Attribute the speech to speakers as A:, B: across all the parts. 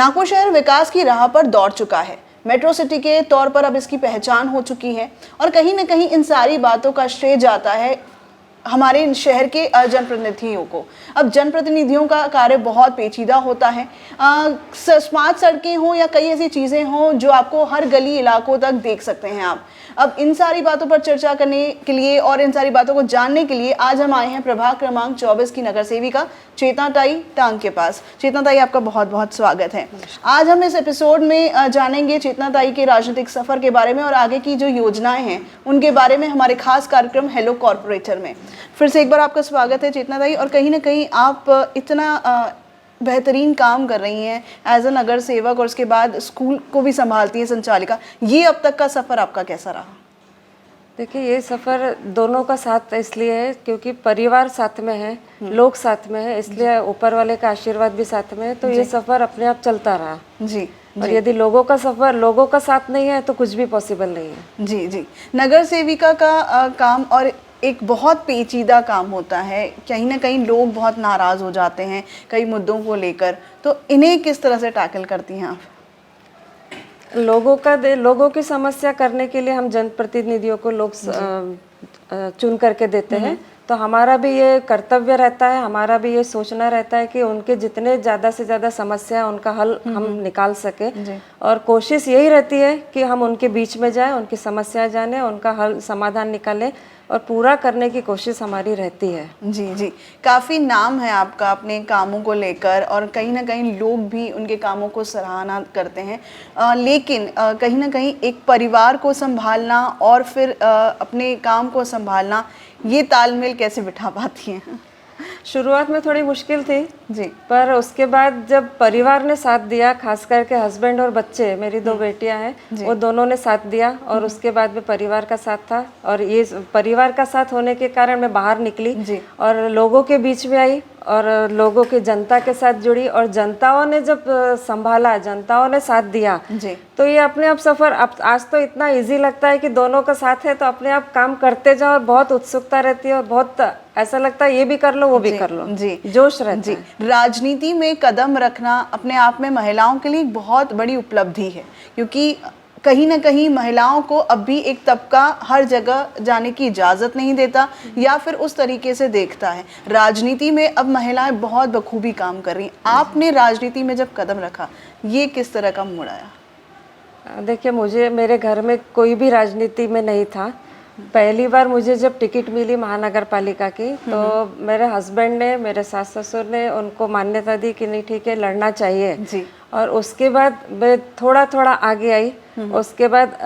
A: नागपुर शहर विकास की राह पर दौड़ चुका है। मेट्रो सिटी के तौर पर अब इसकी पहचान हो चुकी है और कहीं ना कहीं इन सारी बातों का श्रेय जाता है हमारे शहर के जनप्रतिनिधियों को। अब जनप्रतिनिधियों का कार्य बहुत पेचीदा होता है। स्मार्ट सड़कें हों या कई ऐसी चीज़ें हों जो आपको हर गली इलाकों तक देख सकते हैं आप। अब इन सारी बातों पर चर्चा करने के लिए और इन सारी बातों को जानने के लिए आज हम आए हैं प्रभाग क्रमांक 24 की नगर सेविका चेतना ताई टांग के पास। चेतना ताई, आपका बहुत बहुत स्वागत है। आज हम इस एपिसोड में जानेंगे चेतना ताई के राजनीतिक सफर के बारे में और आगे की जो योजनाएं हैं उनके बारे में हमारे खास कार्यक्रम हेलो कॉर्पोरेटर में। फिर से एक बार आपका स्वागत है चेतना ताई। और कहीं ना कहीं आप इतना बेहतरीन काम कर रही हैं एज अ नगर सेवक और उसके बाद स्कूल को भी संभालती हैं संचालिका। ये अब तक का सफ़र आपका कैसा रहा?
B: देखिए, ये सफ़र दोनों का साथ इसलिए है क्योंकि परिवार साथ में है, लोग साथ में है, इसलिए ऊपर वाले का आशीर्वाद भी साथ में है। तो ये सफ़र अपने आप चलता रहा
A: जी।
B: और यदि लोगों का सफ़र लोगों का साथ नहीं है तो कुछ भी पॉसिबल नहीं है।
A: जी जी। नगर सेविका का काम और एक बहुत पेचीदा काम होता है। कहीं ना कहीं लोग बहुत नाराज़ हो जाते हैं कई मुद्दों को लेकर, तो इन्हें किस तरह से टैकल करती हैं आप?
B: लोगों की समस्या करने के लिए हम जनप्रतिनिधियों को लोग चुन करके देते हैं। तो हमारा भी ये कर्तव्य रहता है, हमारा भी ये सोचना रहता है कि उनके जितने ज़्यादा से ज़्यादा समस्या उनका हल हम निकाल सके। और कोशिश यही रहती है कि हम उनके बीच में जाएं, उनकी समस्या जाने, उनका हल समाधान निकालें और पूरा करने की कोशिश हमारी रहती है।
A: जी जी। काफ़ी नाम है आपका अपने कामों को लेकर और कहीं ना कहीं लोग भी उनके कामों को सराहना करते हैं। लेकिन कहीं ना कहीं एक परिवार को संभालना और फिर अपने काम को संभालना, ये तालमेल कैसे बिठा पाती हैं?
B: शुरुआत में थोड़ी मुश्किल थी
A: जी,
B: पर उसके बाद जब परिवार ने साथ दिया, खास करके हस्बैंड और बच्चे, मेरी 2 बेटियां हैं, वो दोनों ने साथ दिया और उसके बाद में परिवार का साथ था। और ये परिवार का साथ होने के कारण मैं बाहर निकली और लोगों के बीच में आई और लोगों की जनता के साथ जुड़ी और जनताओं ने जब संभाला, जनताओं ने साथ दिया
A: जी।
B: तो ये अपने आप सफ़र अब आज तो इतना इजी लगता है कि दोनों का साथ है तो अपने आप काम करते जाओ और बहुत उत्सुकता रहती है और बहुत ऐसा लगता है ये भी कर लो वो भी कर लो।
A: जी,
B: जोश रहता है।
A: राजनीति में कदम रखना अपने आप में महिलाओं के लिए बहुत बड़ी उपलब्धि है, क्योंकि कहीं ना कहीं महिलाओं को अब भी एक तबका हर जगह जाने की इजाज़त नहीं देता या फिर उस तरीके से देखता है। राजनीति में अब महिलाएं बहुत बखूबी काम कर रही हैं। आपने राजनीति में जब कदम रखा, ये किस तरह का मोड़ आया?
B: देखिए, मेरे घर में कोई भी राजनीति में नहीं था। पहली बार मुझे जब टिकट मिली महानगर पालिका की तो मेरे हस्बैंड ने, मेरे सास ससुर ने उनको मान्यता दी कि नहीं ठीक है, लड़ना चाहिए जी। और उसके बाद मैं थोड़ा थोड़ा आगे आई। उसके बाद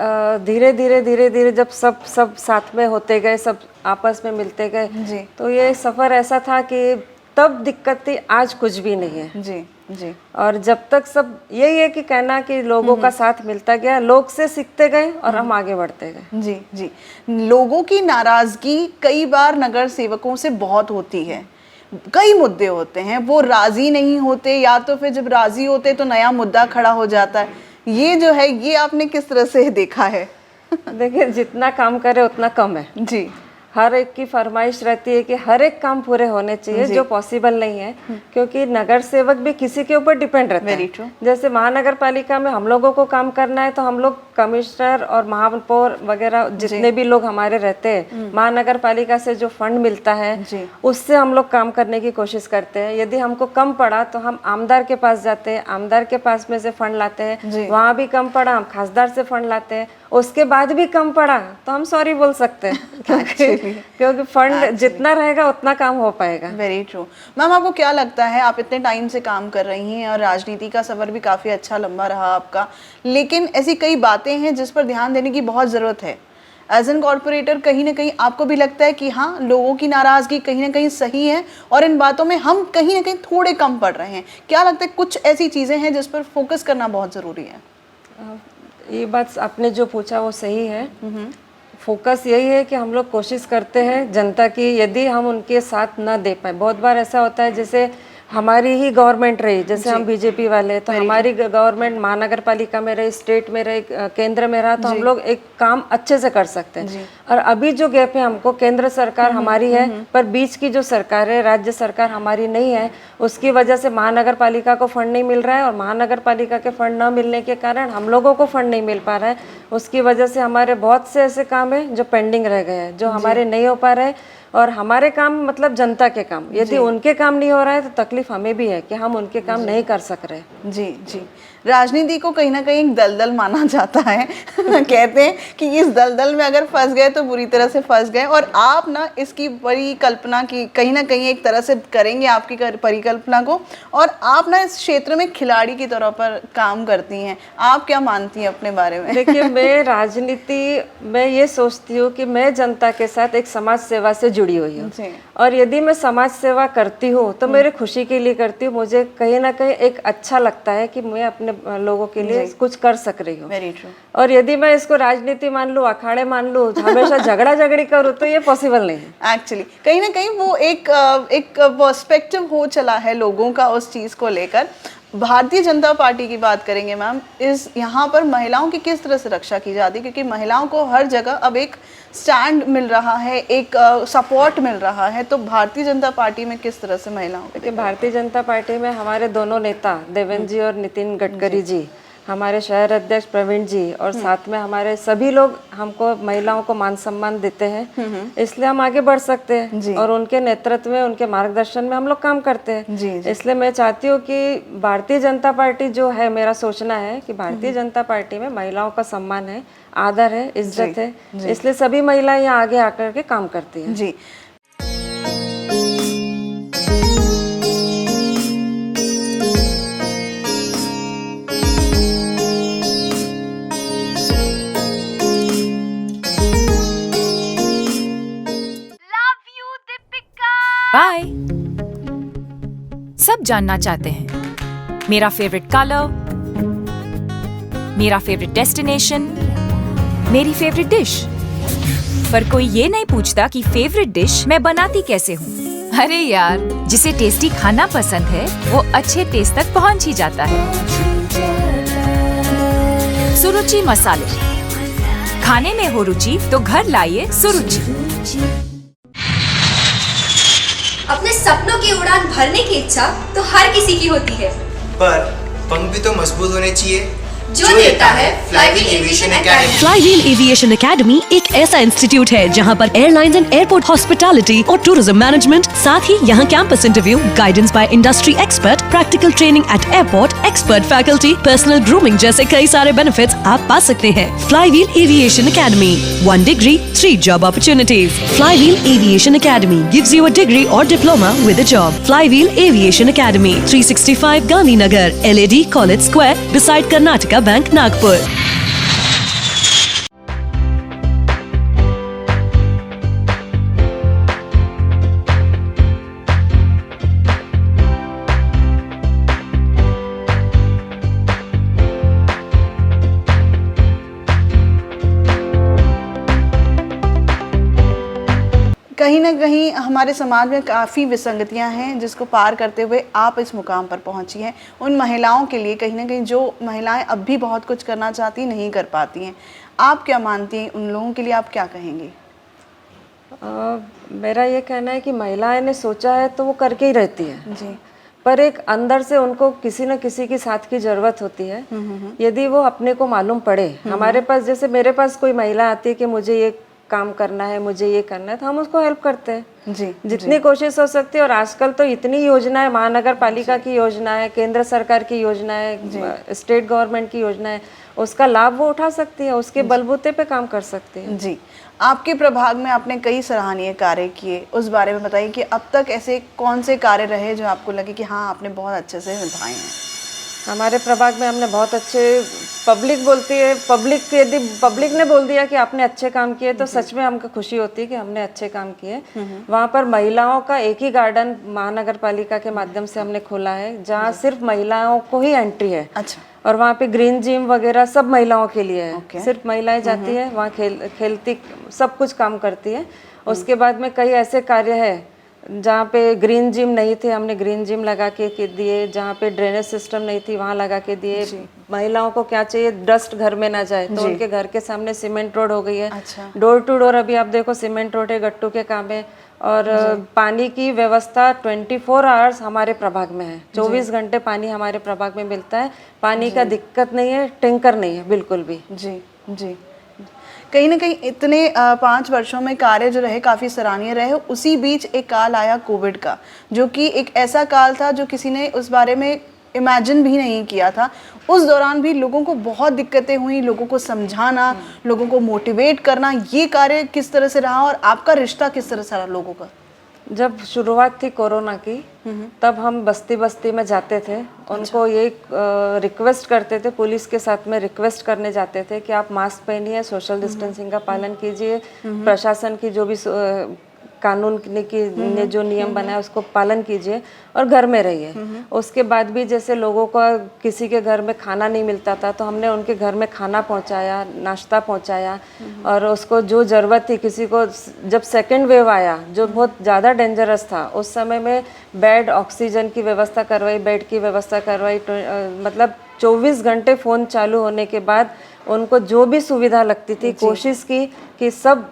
B: धीरे धीरे जब सब साथ में होते गए, सब आपस में मिलते गए, तो ये सफ़र ऐसा था कि तब दिक्कत थी, आज कुछ भी नहीं है
A: जी जी।
B: और जब तक सब यही है कि कहना कि लोगों का साथ मिलता गया, लोग से सीखते गए और हम आगे बढ़ते गए।
A: जी जी। लोगों की नाराज़गी कई बार नगर सेवकों से बहुत होती है। कई मुद्दे होते हैं, वो राज़ी नहीं होते या तो फिर जब राज़ी होते तो नया मुद्दा खड़ा हो जाता है। ये जो है, ये आपने किस तरह से देखा है?
B: देखिए, जितना काम करे उतना कम है
A: जी।
B: हर एक की फरमाइश रहती है कि हर एक काम पूरे होने चाहिए जो पॉसिबल नहीं है, क्योंकि नगर सेवक भी किसी के ऊपर डिपेंड रहता है। जैसे महानगर पालिका में हम लोगों को काम करना है तो हम लोग कमिश्नर और महापौर वगैरह जितने भी लोग हमारे रहते हैं, महानगर पालिका से जो फंड मिलता है उससे हम लोग काम करने की कोशिश करते हैं। यदि हमको कम पड़ा तो हम आमदार के पास जाते हैं, आमदार के पास में से फंड लाते हैं, वहाँ भी कम पड़ा हम खासदार से फंड लाते हैं, उसके बाद भी कम पड़ा तो हम सॉरी बोल सकते हैं क्योंकि फंड जितना रहेगा उतना काम हो पाएगा।
A: Very true. मैम, आपको क्या लगता है, आप इतने टाइम से काम कर रही हैं और राजनीति का सफ़र भी काफ़ी अच्छा लंबा रहा आपका, लेकिन ऐसी कई बातें हैं जिस पर ध्यान देने की बहुत ज़रूरत है एज एन कॉर्पोरेटर। कहीं ना कहीं आपको भी लगता है कि हाँ, लोगों की नाराज़गी कहीं ना कहीं सही है और इन बातों में हम कहीं ना कहीं थोड़े कम पड़ रहे हैं? क्या लगता है कुछ ऐसी चीज़ें हैं जिस पर फोकस करना बहुत ज़रूरी है?
B: ये बात आपने जो पूछा वो सही है। फोकस यही है कि हम लोग कोशिश करते हैं जनता की, यदि हम उनके साथ न दे पाए, बहुत बार ऐसा होता है जैसे हमारी ही गवर्नमेंट रही, जैसे हम बीजेपी वाले, तो हमारी गवर्नमेंट महानगर पालिका में रही, स्टेट में रही, केंद्र में रहा, तो हम लोग एक काम अच्छे से कर सकते हैं। और अभी जो गैप है हमको, केंद्र सरकार हमारी है पर बीच की जो सरकार है, राज्य सरकार हमारी नहीं है, उसकी वजह से महानगर पालिका को फंड नहीं मिल रहा है, और महानगर पालिका के फंड न मिलने के कारण हम लोगों को फंड नहीं मिल पा रहा है। उसकी वजह से हमारे बहुत से ऐसे काम है जो पेंडिंग रह गए हैं, जो हमारे नहीं हो पा रहे हैं। और हमारे काम मतलब जनता के काम, यदि उनके काम नहीं हो रहा है तो तकलीफ हमें भी है कि हम उनके काम नहीं कर सक रहे।
A: जी जी, राजनीति को कहीं ना कहीं एक दलदल माना जाता है कहते हैं कि इस दलदल में अगर फंस गए तो बुरी तरह से फंस गए, और आप ना इसकी परिकल्पना की कहीं ना कहीं एक तरह से करेंगे आपकी परिकल्पना को, और आप ना इस क्षेत्र में खिलाड़ी की तौर पर काम करती हैं। आप क्या मानती हैं अपने बारे में?
B: देखिए, मैं राजनीति में ये सोचती हूँ कि मैं जनता के साथ एक समाज सेवा से जुड़ी हुई हूँ, और यदि मैं समाज सेवा करती हूँ तो मेरे खुशी के लिए करती हूँ। मुझे कहीं ना कहीं एक अच्छा लगता है कि मैं अपने लोगों के लिए कुछ कर सक रही हूँ।
A: Very true.
B: और यदि मैं इसको राजनीति मान लूँ, अखाड़े मान लूँ, हमेशा झगड़ा झगड़ी करूँ, तो ये पॉसिबल नहीं है।
A: एक्चुअली कहीं ना कहीं वो एक पर्सपेक्टिव हो चला है लोगों का उस चीज़ को लेकर। भारतीय जनता पार्टी की बात करेंगे मैम, इस यहाँ पर महिलाओं की किस तरह से रक्षा की जाती है, क्योंकि महिलाओं को हर जगह अब एक स्टैंड मिल रहा है, एक सपोर्ट मिल रहा है, तो भारतीय जनता पार्टी में किस तरह से महिलाओं को?
B: भारतीय जनता पार्टी में हमारे दोनों नेता देवेंद्र जी और नितिन गडकरी जी, हमारे शहर अध्यक्ष प्रवीण जी, और साथ में हमारे सभी लोग हमको महिलाओं को मान सम्मान देते हैं, इसलिए हम आगे बढ़ सकते हैं, और उनके नेतृत्व में, उनके मार्गदर्शन में हम लोग काम करते हैं। इसलिए मैं चाहती हूँ कि भारतीय जनता पार्टी जो है, मेरा सोचना है कि भारतीय जनता पार्टी में महिलाओं का सम्मान है, आदर है, इज्जत है, इसलिए सभी महिलाएं यहाँ आगे आकर के काम करती हैं।
A: जी।
C: बाय। सब जानना चाहते हैं मेरा फेवरेट कलर, मेरा फेवरेट डेस्टिनेशन, मेरी फेवरेट डिश, पर कोई ये नहीं पूछता कि फेवरेट डिश मैं बनाती कैसे हूँ। अरे यार, जिसे टेस्टी खाना पसंद है वो अच्छे टेस्ट तक पहुँच ही जाता है। सुरुचि मसाले, खाने में हो रुचि तो घर लाइए सुरुचि।
D: अपने सपनों की उड़ान भरने की इच्छा तो हर किसी की होती है,
E: पर पंख भी तो मजबूत होने चाहिए,
D: जो देता है flywheel aviation academy.
F: Flywheel aviation academy एक ऐसा इंस्टीट्यूट है जहां पर एयरलाइंस एंड एयरपोर्ट हॉस्पिटैलिटी और टूरिज्म मैनेजमेंट, साथ ही यहां campus interview, guidance by industry expert, practical training at airport, expert faculty, personal grooming जैसे कई सारे बेनिफिट्स आप पा सकते हैं। Flywheel aviation academy, 1 degree, 3 job opportunities. Flywheel Aviation Academy gives you a degree or diploma with a job. Flywheel Aviation Academy, 365 Gandhinagar, LAD College Square, beside Karnataka Bank, Nagpur.
A: कहीं ना कहीं हमारे समाज में काफ़ी विसंगतियां हैं, जिसको पार करते हुए आप इस मुकाम पर पहुंची हैं। उन महिलाओं के लिए कहीं ना कहीं जो महिलाएं अब भी बहुत कुछ करना चाहती नहीं कर पाती हैं, आप क्या मानती हैं, उन लोगों के लिए आप क्या कहेंगी?
B: मेरा ये कहना है कि महिलाएं ने सोचा है तो वो करके ही रहती है
A: जी,
B: पर एक अंदर से उनको किसी न किसी की साथ की जरूरत होती है। यदि वो अपने को मालूम पड़े, हमारे पास, जैसे मेरे पास कोई महिला आती है कि मुझे ये काम करना है, मुझे ये करना है, तो हम उसको हेल्प करते हैं
A: जी,
B: जितनी कोशिश हो सकती है। और आजकल तो इतनी योजनाएं, महानगर पालिका की योजना है, केंद्र सरकार की योजना है, स्टेट गवर्नमेंट की योजना है, उसका लाभ वो उठा सकती है, उसके बलबूते पे काम कर सकती है।
A: जी। आपके प्रभाग में आपने कई सराहनीय कार्य किए, उस बारे में बताइए कि अब तक ऐसे कौन से कार्य रहे जो आपको लगे कि हाँ आपने बहुत अच्छे से निभाए हैं?
B: हमारे प्रभाग में हमने बहुत अच्छे, पब्लिक बोलती है, यदि पब्लिक ने बोल दिया कि आपने अच्छे काम किए तो सच में हमको खुशी होती है कि हमने अच्छे काम किए। वहाँ पर महिलाओं का एक ही गार्डन महानगर पालिका के माध्यम से हमने खोला है, जहाँ सिर्फ महिलाओं को ही एंट्री है।
A: अच्छा।
B: और वहाँ पे ग्रीन जिम वगैरह सब महिलाओं के लिए है, सिर्फ महिलाएं जाती है वहाँ, खेलती, सब कुछ काम करती है। उसके बाद में कई ऐसे कार्य है जहाँ पे ग्रीन जिम नहीं थे हमने ग्रीन जिम लगा के दिए, जहाँ पे ड्रेनेज सिस्टम नहीं थी वहाँ लगा के दिए। महिलाओं को क्या चाहिए, डस्ट घर में ना जाए, तो उनके घर के सामने सीमेंट रोड हो गई है। डोर टू डोर अभी आप देखो सीमेंट रोड है, गट्टू के काम है। और पानी की व्यवस्था 24 आवर्स हमारे प्रभाग में है, 24 घंटे पानी हमारे प्रभाग में मिलता है। पानी का दिक्कत नहीं है, टैंकर नहीं है बिल्कुल भी।
A: जी जी, कहीं ना कहीं इतने 5 वर्षों में कार्य जो रहे काफ़ी सराहनीय रहे। उसी बीच एक काल आया कोविड का, जो कि एक ऐसा काल था जो किसी ने उस बारे में इमेजिन भी नहीं किया था। उस दौरान भी लोगों को बहुत दिक्कतें हुई, लोगों को समझाना, लोगों को मोटिवेट करना, ये कार्य किस तरह से रहा और आपका रिश्ता किस तरह से रहा लोगों का?
B: जब शुरुआत थी कोरोना की, तब हम बस्ती बस्ती में जाते थे, उनको ये रिक्वेस्ट करते थे, पुलिस के साथ में रिक्वेस्ट करने जाते थे कि आप मास्क पहनिए, सोशल डिस्टेंसिंग का पालन कीजिए, प्रशासन की जो भी कानून ने जो नियम बनाया उसको पालन कीजिए और घर में रहिए। उसके बाद भी जैसे लोगों को किसी के घर में खाना नहीं मिलता था, तो हमने उनके घर में खाना पहुंचाया, नाश्ता पहुंचाया। और उसको जो ज़रूरत थी, किसी को जब सेकेंड वेव आया जो बहुत ज़्यादा डेंजरस था, उस समय में बेड, ऑक्सीजन की व्यवस्था करवाई, बेड की व्यवस्था करवाई। मतलब 24 घंटे फ़ोन चालू होने के बाद उनको जो भी सुविधा लगती थी कोशिश की कि सब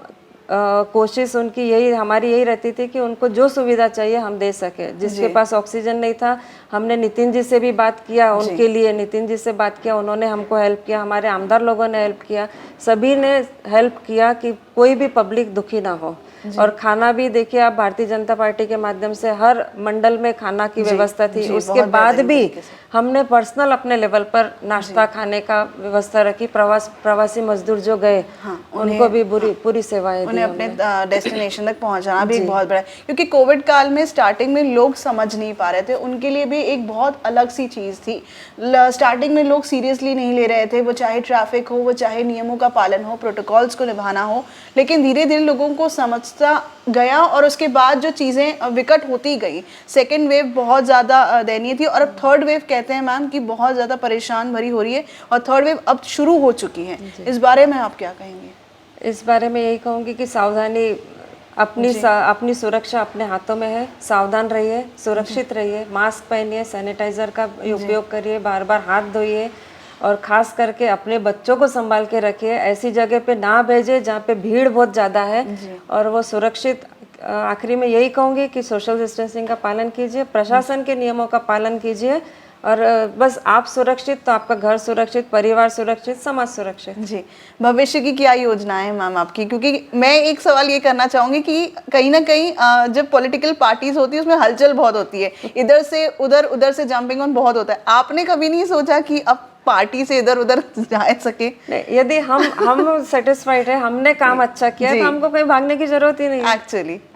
B: कोशिश उनकी यही, हमारी यही रहती थी कि उनको जो सुविधा चाहिए हम दे सके। जिसके पास ऑक्सीजन नहीं था, हमने नितिन जी से भी बात किया, उनके लिए नितिन जी से बात किया, उन्होंने हमको हेल्प किया, हमारे आमदार लोगों ने हेल्प किया, सभी ने हेल्प किया कि कोई भी पब्लिक दुखी ना हो। और खाना भी देखिए आप, भारतीय जनता पार्टी के माध्यम से हर मंडल में खाना की व्यवस्था थी। उसके बाद भी हमने पर्सनल अपने लेवल पर नाश्ता खाने का व्यवस्था रखी। प्रवासी मजदूर जो गए, उनको भी पूरी सेवाएं दी,
A: अपने डेस्टिनेशन तक पहुंचाना भी बहुत बड़ा है। क्योंकि कोविड काल में स्टार्टिंग में लोग समझ नहीं पा रहे थे, उनके लिए भी एक बहुत अलग सी चीज़ थी। स्टार्टिंग में लोग सीरियसली नहीं ले रहे थे, वो चाहे ट्रैफिक हो, वो चाहे नियमों का पालन हो, प्रोटोकॉल्स को निभाना हो। लेकिन धीरे धीरे लोगों को समझता गया और उसके बाद जो चीज़ें विकट होती गई, सेकेंड वेव बहुत ज़्यादा दयनीय थी और अब थर्ड वेव कहते हैं मैम कि बहुत ज़्यादा परेशान भरी हो रही है और थर्ड वेव अब शुरू हो चुकी है। इस बारे में आप क्या कहेंगे?
B: इस बारे में यही कहूँगी कि सावधानी, अपनी सुरक्षा अपने हाथों में है। सावधान रहिए, सुरक्षित रहिए, मास्क पहनिए, सैनिटाइजर का उपयोग करिए, बार बार हाथ धोइए और खास करके अपने बच्चों को संभाल के रखिए। ऐसी जगह पे ना भेजे जहाँ पे भीड़ बहुत ज़्यादा है और वो सुरक्षित। आखिरी में यही कहूँगी कि सोशल डिस्टेंसिंग का पालन कीजिए, प्रशासन के नियमों का पालन कीजिए और बस आप सुरक्षित तो आपका घर सुरक्षित, परिवार सुरक्षित, समाज सुरक्षित।
A: जी, भविष्य की क्या योजनाएं मैम आपकी? क्योंकि मैं एक सवाल ये करना चाहूँगी कि कहीं ना कहीं जब पॉलिटिकल पार्टीज होती है उसमें हलचल बहुत होती है, इधर से उधर, उधर से जंपिंग ऑन बहुत होता है। आपने कभी नहीं सोचा कि अब पार्टी से इधर उधर जा सके?
B: यदि हम सेटिस्फाइड है, हमने काम अच्छा किया तो हमको कहीं भागने की जरूरत ही नहीं है।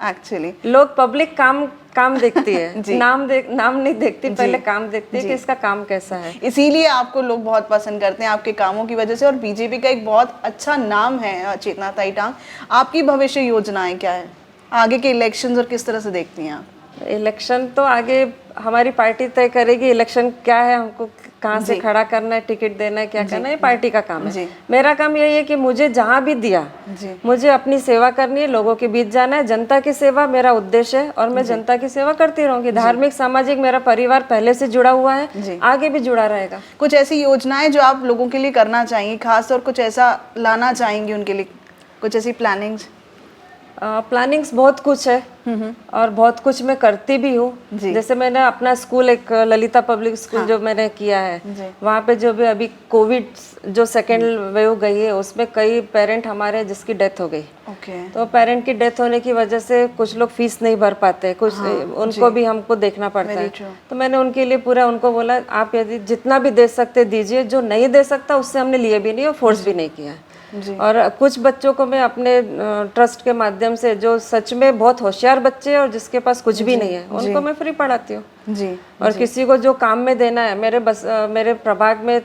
A: एक्चुअली
B: लोग पब्लिक काम देखती है, नाम नहीं देखती, पहले काम देखती है कि इसका काम कैसा है।
A: इसीलिए आपको लोग बहुत पसंद करते हैं आपके कामों की वजह से। और बीजेपी का एक बहुत अच्छा नाम है चेतना ताई टांग। आपकी भविष्य योजनाएं क्या है, आगे के इलेक्शंस और किस तरह से देखती हैं आप?
B: इलेक्शन तो आगे हमारी पार्टी तय करेगी। इलेक्शन क्या है, हमको कहाँ से खड़ा करना है, टिकट देना है, क्या करना है, ये पार्टी का काम है। मेरा काम यही है कि मुझे जहाँ भी दिया, मुझे अपनी सेवा करनी है, लोगों के बीच जाना है। जनता की सेवा मेरा उद्देश्य है और मैं जनता की सेवा करती रहूंगी। धार्मिक, सामाजिक, मेरा परिवार पहले से जुड़ा हुआ है, आगे भी जुड़ा रहेगा।
A: कुछ ऐसी योजनाएं जो आप लोगों के लिए करना चाहेंगी, खास और कुछ ऐसा लाना चाहेंगी उनके लिए, कुछ ऐसी प्लानिंग्स?
B: प्लानिंग्स बहुत कुछ है और बहुत कुछ मैं करती भी हूँ। जैसे मैंने अपना स्कूल, एक ललिता पब्लिक स्कूल जो मैंने किया है, वहाँ पे जो भी अभी कोविड जो सेकेंड वेव गई है उसमें कई पेरेंट हमारे जिसकी डेथ हो गई। तो पेरेंट की डेथ होने की वजह से कुछ लोग फीस नहीं भर पाते, कुछ उनको भी हमको देखना पड़ता है। तो मैंने उनके लिए पूरा उनको बोला आप यदि जितना भी दे सकते दीजिए, जो नहीं दे सकता उससे हमने लिए भी नहीं और फोर्स भी नहीं किया है। और कुछ बच्चों को मैं अपने ट्रस्ट के माध्यम से, जो सच में बहुत होशियार बच्चे हैं और जिसके पास कुछ भी नहीं है, उनको मैं फ्री पढ़ाती हूँ। और किसी को जो काम में देना है, मेरे प्रभाग में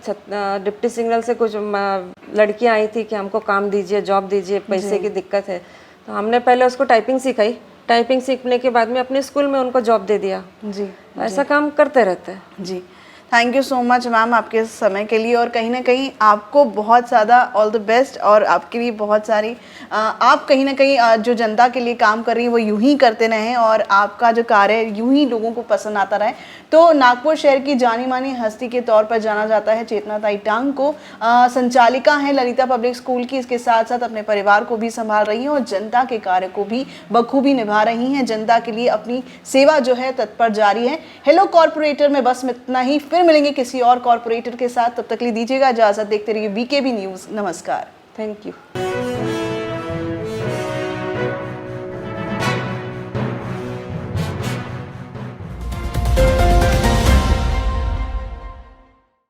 B: डिप्टी सिग्नल से कुछ लड़कियां आई थी कि हमको काम दीजिए, जॉब दीजिए, पैसे की दिक्कत है। तो हमने पहले उसको टाइपिंग सिखाई, टाइपिंग सीखने के बाद में अपने स्कूल में उनको जॉब दे दिया। ऐसा काम करते रहते हैं।
A: जी, thank you so much ma'am आपके समय के लिए, और कहीं ना कहीं आपको बहुत ज़्यादा ऑल द बेस्ट, और आपके लिए बहुत सारी आप कहीं ना कहीं जो जनता के लिए काम कर रही हैं वो यूं ही करते रहें, और आपका जो कार्य है यूं ही लोगों को पसंद आता रहे। तो नागपुर शहर की जानी मानी हस्ती के तौर पर जाना जाता है चेतना ताई टांग को। संचालिका हैं ललिता पब्लिक स्कूल की, इसके साथ साथ अपने परिवार को भी संभाल रही हैं और जनता के कार्य को भी बखूबी निभा रही हैं। जनता के लिए अपनी सेवा जो है तत्पर जारी है। हेलो कॉर्पोरेटर में बस इतना ही, फिर मिलेंगे किसी और कॉर्पोरेटर के साथ, तब तक लिए दीजिएगा इजाजत। देखते रहिए BKB न्यूज़। नमस्कार।
B: Thank you.